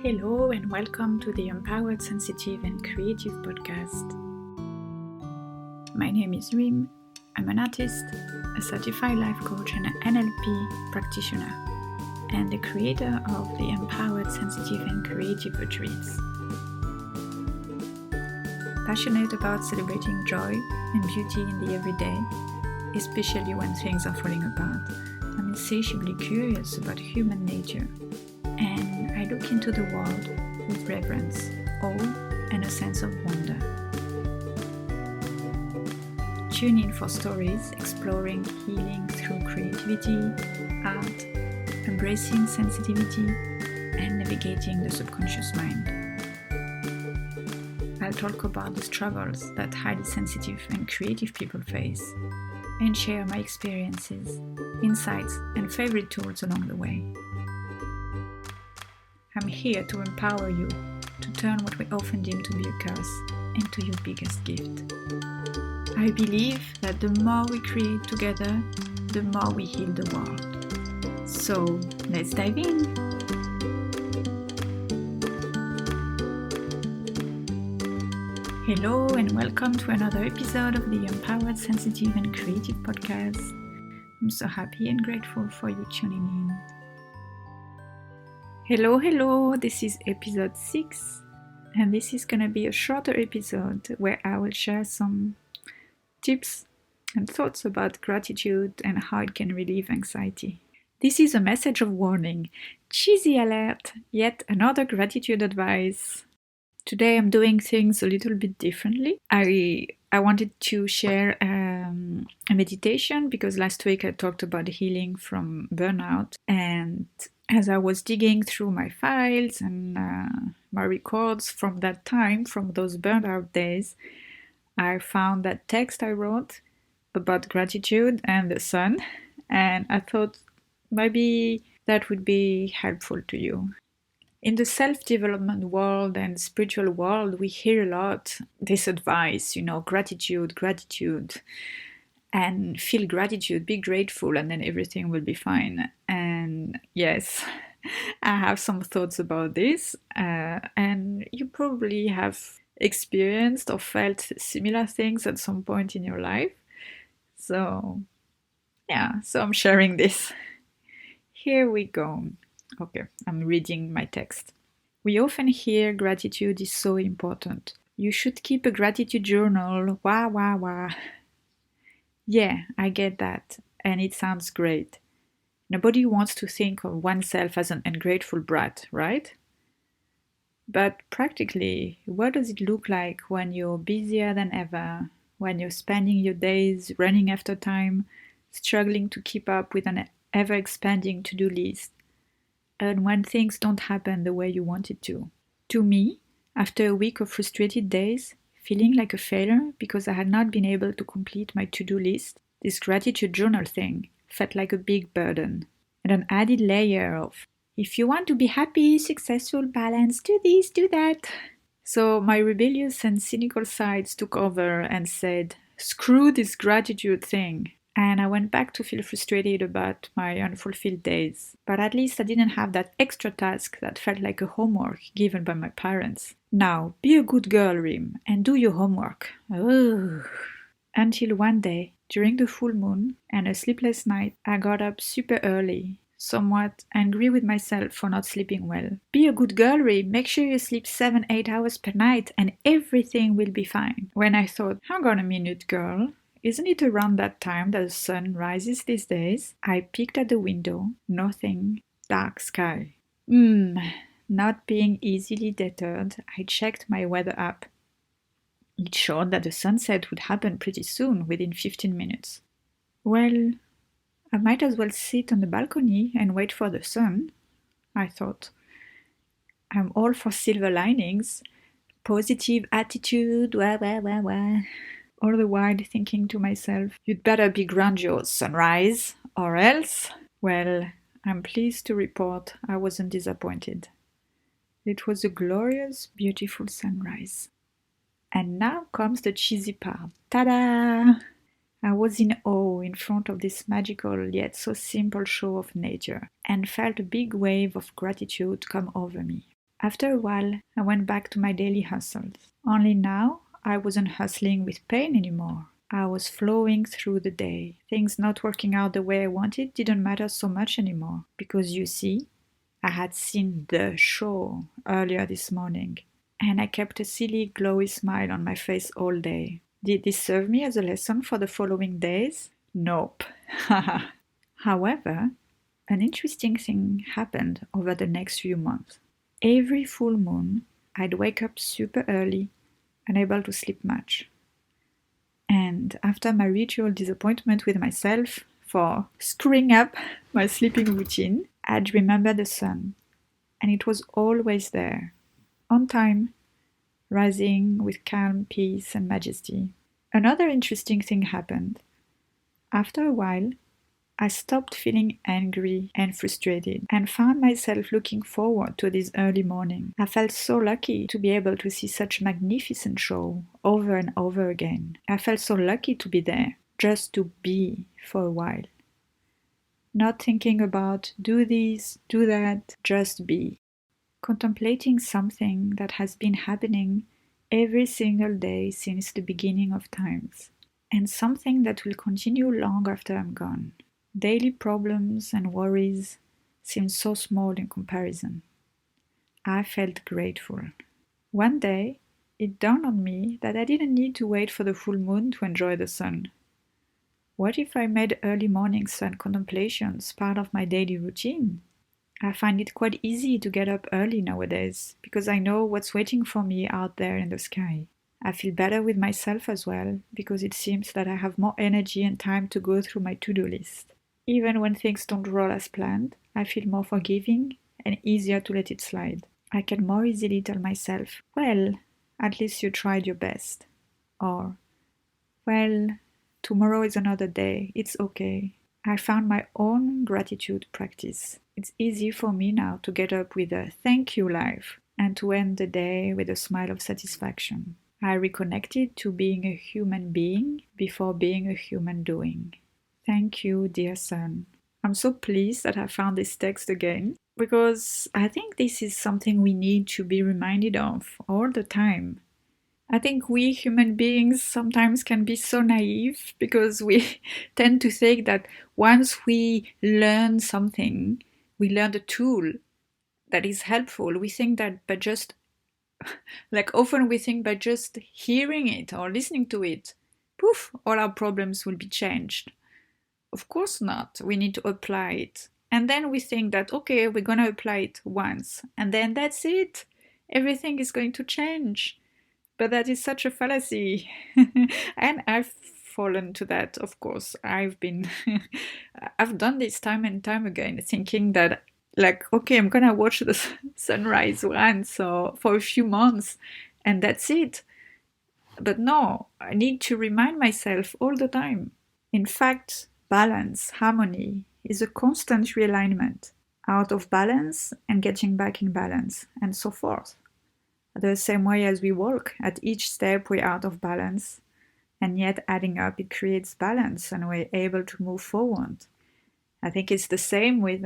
Hello and welcome to the Empowered, Sensitive and Creative podcast. My name is Rim. I'm an artist, a certified life coach and an NLP practitioner, and the creator of the Empowered, Sensitive and Creative retreats. Passionate about celebrating joy and beauty in the everyday, especially when things are falling apart, I'm insatiably curious about human nature, and I look into the world with reverence, awe, and a sense of wonder. Tune in for stories exploring healing through creativity, art, embracing sensitivity, and navigating the subconscious mind. I'll talk about the struggles that highly sensitive and creative people face, and share my experiences, insights, and favorite tools along the way. I'm here to empower you to turn what we often deem to be a curse into your biggest gift. I believe that the more we create together, the more we heal the world. So, let's dive in! Hello and welcome to another episode of the Empowered, Sensitive and Creative podcast. I'm so happy and grateful for you tuning in. Hello, this is episode 6, and this is going to be a shorter episode where I will share some tips and thoughts about gratitude and how it can relieve anxiety. This is a message of warning. Cheesy alert, yet another gratitude advice. Today I'm doing things a little bit differently. I wanted to share a meditation because last week I talked about healing from burnout, and as I was digging through my files and my records from that time, from those burnout days, I found that text I wrote about gratitude and the sun, and I thought maybe that would be helpful to you. In the self-development world and spiritual world, we hear a lot this advice, gratitude, and feel gratitude, be grateful, and then everything will be fine. And yes, I have some thoughts about this, and you probably have experienced or felt similar things at some point in your life. So I'm sharing this. Here we go. Okay, I'm reading my text. We often hear gratitude is so important. You should keep a gratitude journal. Wah. Yeah, I get that, and it sounds great. Nobody wants to think of oneself as an ungrateful brat, right? But practically, what does it look like when you're busier than ever, when you're spending your days running after time, struggling to keep up with an ever-expanding to-do list, and when things don't happen the way you wanted to? To me, after a week of frustrated days, feeling like a failure because I had not been able to complete my to-do list, this gratitude journal thing felt like a big burden. And an added layer of, if you want to be happy, successful, balanced, do this, do that. So my rebellious and cynical sides took over and said, screw this gratitude thing. And I went back to feel frustrated about my unfulfilled days. But at least I didn't have that extra task that felt like a homework given by my parents. Now, be a good girl, Rim, and do your homework. Ugh. Until one day, during the full moon and a sleepless night, I got up super early, somewhat angry with myself for not sleeping well. Be a good girl, Rim, make sure you sleep 7-8 hours per night and everything will be fine. When I thought, hang on a minute, girl. Isn't it around that time that the sun rises these days? I peeked at the window. Nothing. Dark sky. Not being easily deterred, I checked my weather app. It showed that the sunset would happen pretty soon, within 15 minutes. Well, I might as well sit on the balcony and wait for the sun, I thought. I'm all for silver linings, positive attitude, wah. All the while thinking to myself, you'd better be grandiose, sunrise, or else. Well, I'm pleased to report I wasn't disappointed. It was a glorious, beautiful sunrise. And now comes the cheesy part. Ta-da! I was in awe in front of this magical yet so simple show of nature and felt a big wave of gratitude come over me. After a while, I went back to my daily hustles. Only now, I wasn't hustling with pain anymore. I was flowing through the day. Things not working out the way I wanted didn't matter so much anymore. Because you see, I had seen the show earlier this morning, and I kept a silly, glowy smile on my face all day. Did this serve me as a lesson for the following days? Nope. However, an interesting thing happened over the next few months. Every full moon, I'd wake up super early, unable to sleep much. And after my ritual disappointment with myself for screwing up my sleeping routine, I'd remember the sun, and it was always there, on time, rising with calm, peace, and majesty. Another interesting thing happened. After a while, I stopped feeling angry and frustrated and found myself looking forward to this early morning. I felt so lucky to be able to see such a magnificent show over and over again. I felt so lucky to be there, just to be for a while. Not thinking about do this, do that, just be. Contemplating something that has been happening every single day since the beginning of times, and something that will continue long after I'm gone. Daily problems and worries seem so small in comparison. I felt grateful. One day, it dawned on me that I didn't need to wait for the full moon to enjoy the sun. What if I made early morning sun contemplations part of my daily routine? I find it quite easy to get up early nowadays because I know what's waiting for me out there in the sky. I feel better with myself as well because it seems that I have more energy and time to go through my to-do list. Even when things don't roll as planned, I feel more forgiving and easier to let it slide. I can more easily tell myself, well, at least you tried your best. Or, well, tomorrow is another day, it's okay. I found my own gratitude practice. It's easy for me now to get up with a thank you life and to end the day with a smile of satisfaction. I reconnected to being a human being before being a human doing. Thank you, dear son. I'm so pleased that I found this text again because I think this is something we need to be reminded of all the time. I think we human beings sometimes can be so naive because we tend to think that once we learn something, we learn a tool that is helpful. We think that by just, often we think by just hearing it or listening to it, poof, all our problems will be changed. Of course not. We need to apply it. And then we think that, okay, we're going to apply it once. And then that's it. Everything is going to change. But that is such a fallacy. And I've fallen to that, of course. I've done this time and time again, thinking that, okay, I'm going to watch the sunrise once or for a few months. And that's it. But no, I need to remind myself all the time. In fact, balance, harmony, is a constant realignment, out of balance and getting back in balance, and so forth. The same way as we walk, at each step we're out of balance, and yet adding up it creates balance and we're able to move forward. I think it's the same with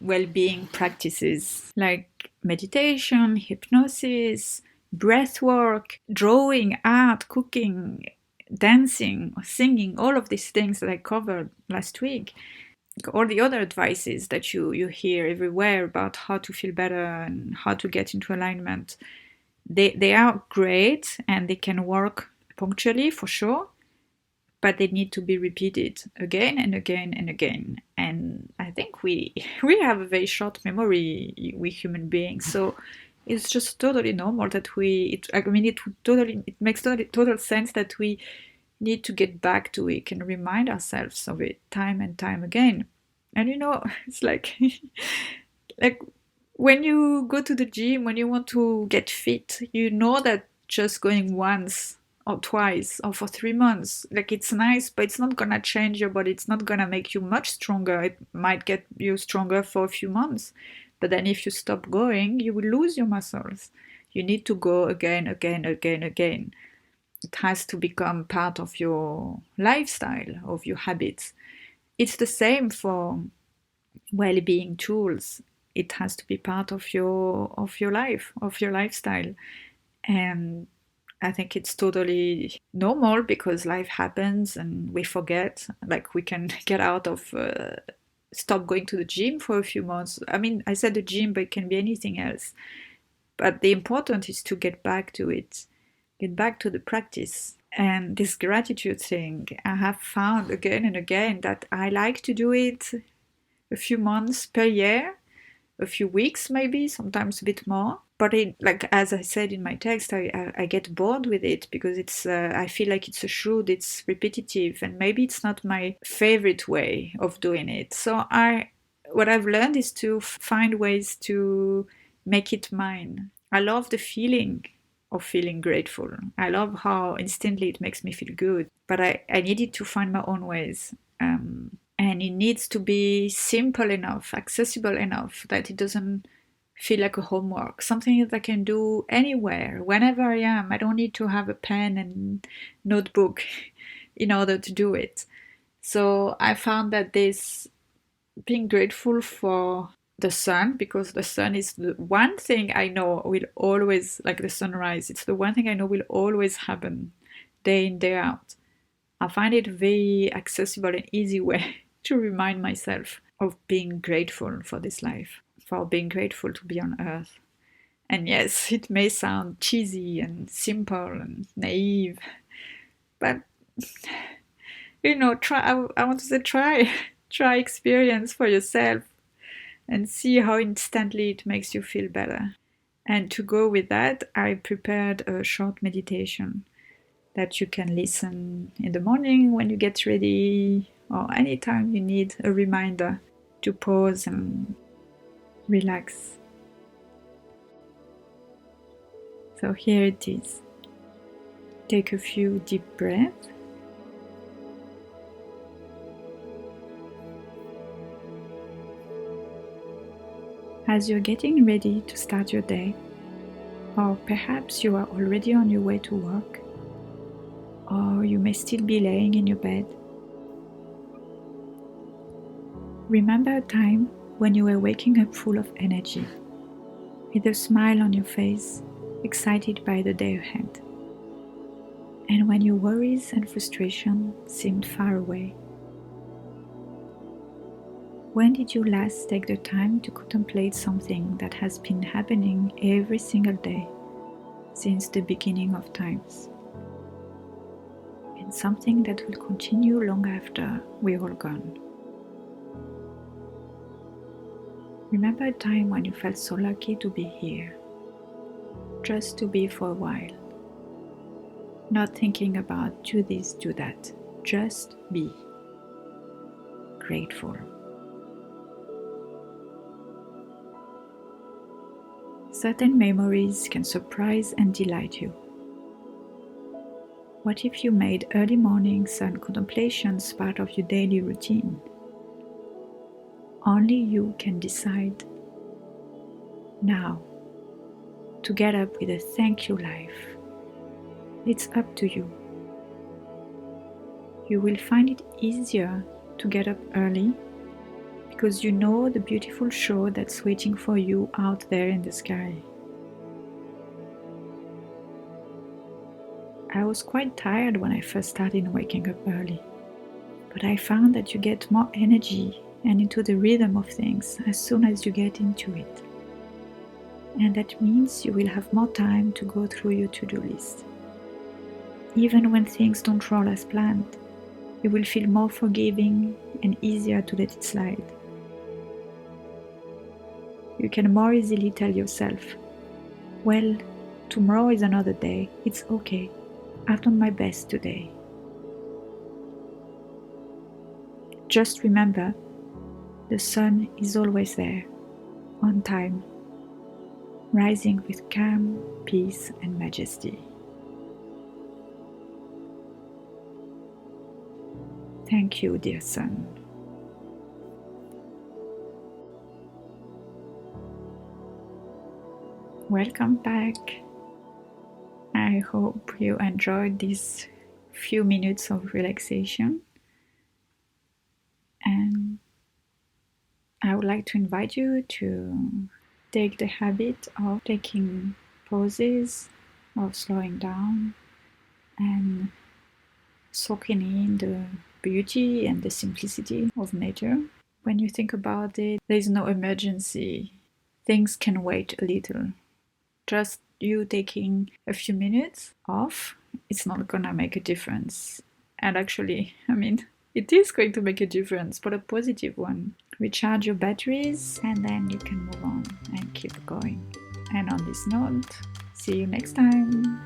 well-being practices like meditation, hypnosis, breath work, drawing, art, cooking, dancing, singing, all of these things that I covered last week. All the other advices that you hear everywhere about how to feel better and how to get into alignment, they are great and they can work punctually for sure, but they need to be repeated again and again and again. And I think we have a very short memory, we human beings, so it's just totally normal that it makes total sense that we need to get back to it and remind ourselves of it time and time again. And it's like when you go to the gym, when you want to get fit, you know that just going once or twice or for 3 months, it's nice, but it's not gonna change your body. It's not gonna make you much stronger. It might get you stronger for a few months, but then if you stop going, you will lose your muscles. You need to go again, again, again, again. It has to become part of your lifestyle, of your habits. It's the same for well-being tools. it has to be part of your life, of your lifestyle. And I think it's totally normal because life happens and we forget. Like we can get out of stop going to the gym for a few months. I mean, I said the gym, but it can be anything else. But the important is to get back to it, get back to the practice. And this gratitude thing, I have found again and again that I like to do it a few months per year, a few weeks maybe, sometimes a bit more. But like as I said in my text, I get bored with it because it's I feel like it's a should, it's repetitive, and maybe it's not my favorite way of doing it. So what I've learned is to find ways to make it mine. I love the feeling of feeling grateful. I love how instantly it makes me feel good. But I needed to find my own ways. And it needs to be simple enough, accessible enough that it doesn't feel like a homework, something that I can do anywhere, whenever I am. I don't need to have a pen and notebook in order to do it. So I found that this being grateful for the sun, because the sun is the one thing I know will always, like the sunrise, it's the one thing I know will always happen day in, day out. I find it a very accessible and easy way to remind myself of being grateful for this life, for being grateful to be on earth. And yes, it may sound cheesy and simple and naive, but try. I want to say try experience for yourself and see how instantly it makes you feel better. And to go with that, I prepared a short meditation that you can listen in the morning when you get ready, or anytime you need a reminder to pause and relax. So here it is. Take a few deep breaths. As you're getting ready to start your day, or perhaps you are already on your way to work, or you may still be laying in your bed, remember a time when you were waking up full of energy, with a smile on your face, excited by the day ahead, and when your worries and frustration seemed far away. When did you last take the time to contemplate something that has been happening every single day since the beginning of times, and something that will continue long after we're all gone? Remember a time when you felt so lucky to be here, just to be for a while, not thinking about do this, do that, just be grateful. Certain memories can surprise and delight you. What if you made early morning sun contemplations part of your daily routine? Only you can decide now to get up with a thank you life. It's up to you. You will find it easier to get up early because you know the beautiful show that's waiting for you out there in the sky. I was quite tired when I first started waking up early, but I found that you get more energy and into the rhythm of things as soon as you get into it. And that means you will have more time to go through your to-do list. Even when things don't roll as planned, you will feel more forgiving and easier to let it slide. You can more easily tell yourself, well, tomorrow is another day, it's okay, I've done my best today. Just remember, the sun is always there, on time, rising with calm, peace, and majesty. Thank you, dear sun. Welcome back. I hope you enjoyed these few minutes of relaxation. And I would would like to invite you to take the habit of taking pauses, of slowing down and soaking in the beauty and the simplicity of nature. When you think about it, there is no emergency. Things can wait a little. Just you taking a few minutes off, it's not gonna make a difference. And actually, it is going to make a difference, but a positive one. Recharge your batteries and then you can move on and keep going. And on this note, see you next time.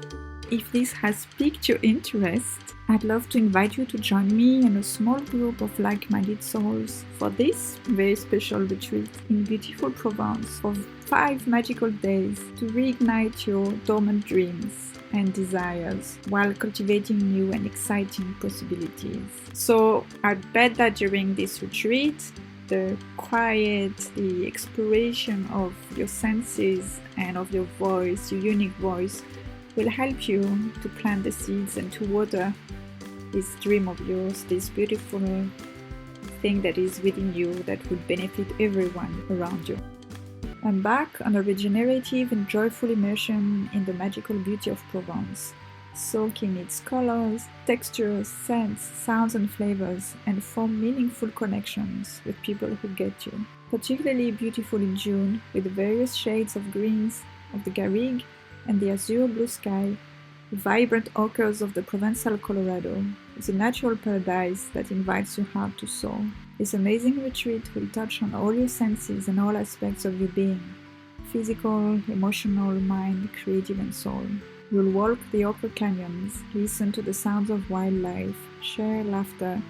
If this has piqued your interest, I'd love to invite you to join me and a small group of like-minded souls for this very special retreat in beautiful Provence for 5 magical days to reignite your dormant dreams and desires while cultivating new and exciting possibilities. So I bet that during this retreat, the quiet, the exploration of your senses and of your voice, your unique voice, will help you to plant the seeds and to water this dream of yours, this beautiful thing that is within you that will benefit everyone around you. Embark on a regenerative and joyful immersion in the magical beauty of Provence. Soak in its colors, textures, scents, sounds and flavors, and form meaningful connections with people who get you. Particularly beautiful in June, with the various shades of greens of the Garrigue and the azure blue sky, the vibrant ochres of the Provençal Colorado. It's a natural paradise that invites your heart to soar. This amazing retreat will touch on all your senses and all aspects of your being: physical, emotional, mind, creative and soul. You'll walk the ochre canyons, listen to the sounds of wildlife, share laughter,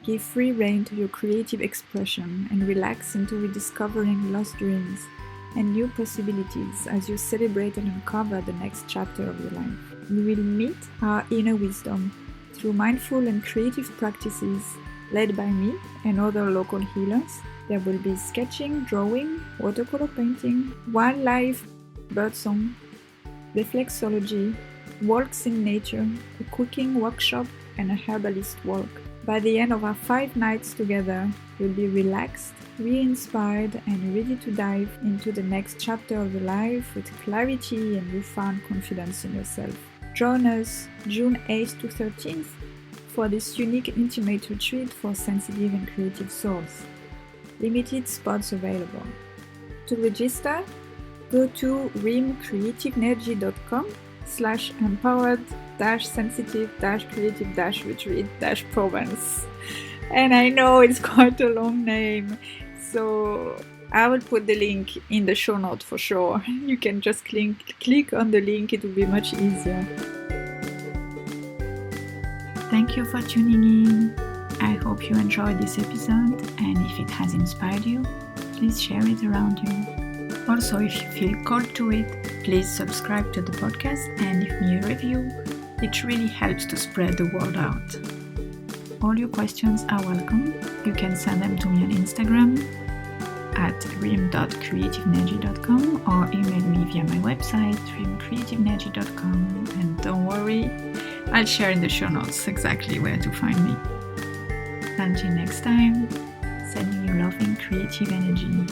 give free rein to your creative expression, and relax into rediscovering lost dreams and new possibilities as you celebrate and uncover the next chapter of your life. You will meet our inner wisdom through mindful and creative practices led by me and other local healers. There will be sketching, drawing, watercolor painting, wildlife, birdsong, reflexology, walks in nature, a cooking workshop, and a herbalist walk. By the end of our 5 nights together, you'll be relaxed, re-inspired, and ready to dive into the next chapter of your life with clarity and newfound confidence in yourself. Join us June 8th to 13th for this unique and intimate retreat for sensitive and creative souls. Limited spots available. To register, go to rimcreative-empowered-sensitive-creative-retreat-Provence. And I know it's quite a long name, so I will put the link in the show note for sure. You can just click on the link, it will be much easier. Thank you for tuning in. I hope you enjoyed this episode, and if it has inspired you, please share it around you. Also, if you feel called to it, please subscribe to the podcast and leave me a review. It really helps to spread the word out. All your questions are welcome. You can send them to me on Instagram at rim.creativenergy.com or email me via my website rimcreativenergy.com, and don't worry, I'll share in the show notes exactly where to find me. Until next time, sending you loving creative energy.